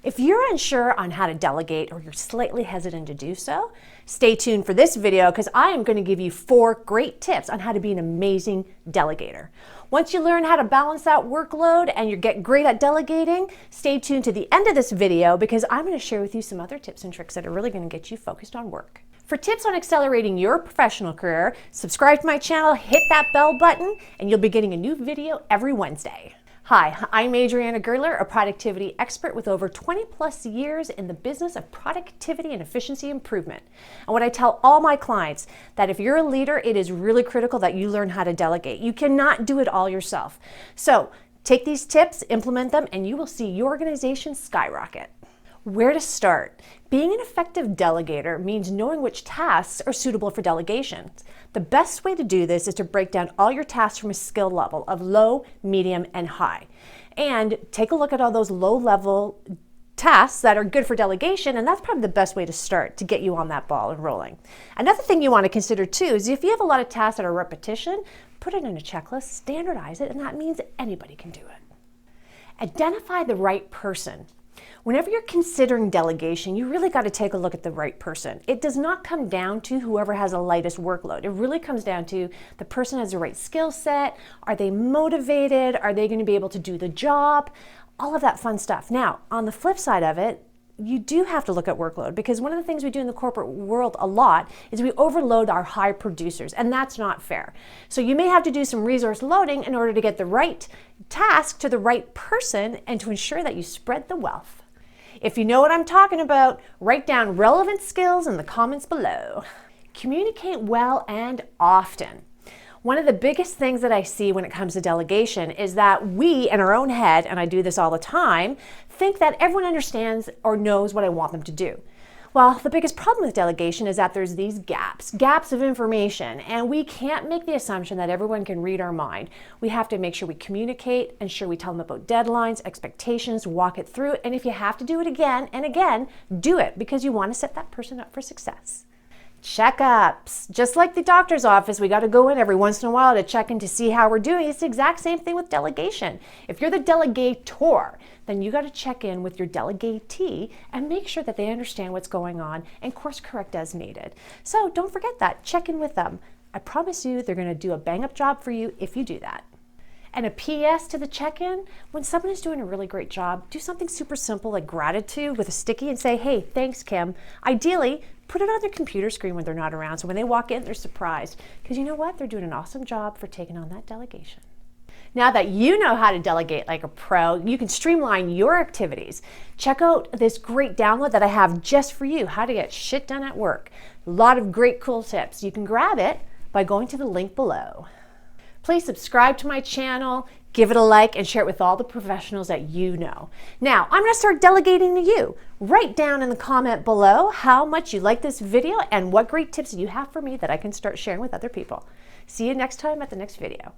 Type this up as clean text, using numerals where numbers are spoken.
If you're unsure on how to delegate or you're slightly hesitant to do so, stay tuned for this video because I am going to give you 4 great tips on how to be an amazing delegator. Once you learn how to balance that workload and you get great at delegating, stay tuned to the end of this video because I'm going to share with you some other tips and tricks that are really going to get you focused on work. For tips on accelerating your professional career, subscribe to my channel, hit that bell button, and you'll be getting a new video every Wednesday. Hi, I'm Adriana Gertler, a productivity expert with over 20 plus years in the business of productivity and efficiency improvement. And what I tell all my clients, that if you're a leader, it is really critical that you learn how to delegate. You cannot do it all yourself. So take these tips, implement them, and you will see your organization skyrocket. Where to start? Being an effective delegator means knowing which tasks are suitable for delegation. The best way to do this is to break down all your tasks from a skill level of low, medium, and high. And take a look at all those low-level tasks that are good for delegation, and that's probably the best way to start to get you on that ball and rolling. Another thing you want to consider too is if you have a lot of tasks that are repetition, put it in a checklist, standardize it, and that means anybody can do it. Identify the right person. Whenever you're considering delegation, you really got to take a look at the right person. It does not come down to whoever has the lightest workload. It really comes down to the person has the right skill set. Are they motivated? Are they going to be able to do the job? All of that fun stuff. Now, on the flip side of it, you do have to look at workload because one of the things we do in the corporate world a lot is we overload our high producers, and that's not fair. So you may have to do some resource loading in order to get the right task to the right person and to ensure that you spread the wealth. If you know what I'm talking about, write down relevant skills in the comments below. Communicate well and often. One of the biggest things that I see when it comes to delegation is that we, in our own head, and I do this all the time, think that everyone understands or knows what I want them to do. Well, the biggest problem with delegation is that there's these gaps of information, and we can't make the assumption that everyone can read our mind. We have to make sure we communicate, ensure we tell them about deadlines, expectations, walk it through, and if you have to do it again and again, do it because you want to set that person up for success. Checkups. Just like the doctor's office, we got to go in every once in a while to check in to see how we're doing. It's the exact same thing with delegation. If you're the delegator, then you got to check in with your delegatee and make sure that they understand what's going on and course correct as needed. So don't forget that. Check in with them. I promise you they're going to do a bang-up job for you if you do that. And a PS to the check-in, when someone is doing a really great job, do something super simple like gratitude with a sticky and say, hey, thanks, Kim. Ideally, put it on their computer screen when they're not around, so when they walk in, they're surprised. Because you know what? They're doing an awesome job for taking on that delegation. Now that you know how to delegate like a pro, you can streamline your activities. Check out this great download that I have just for you, how to get shit done at work. A lot of great cool tips. You can grab it by going to the link below. Please subscribe to my channel, give it a like, and share it with all the professionals that you know. Now, I'm going to start delegating to you. Write down in the comment below how much you like this video and what great tips you have for me that I can start sharing with other people. See you next time at the next video.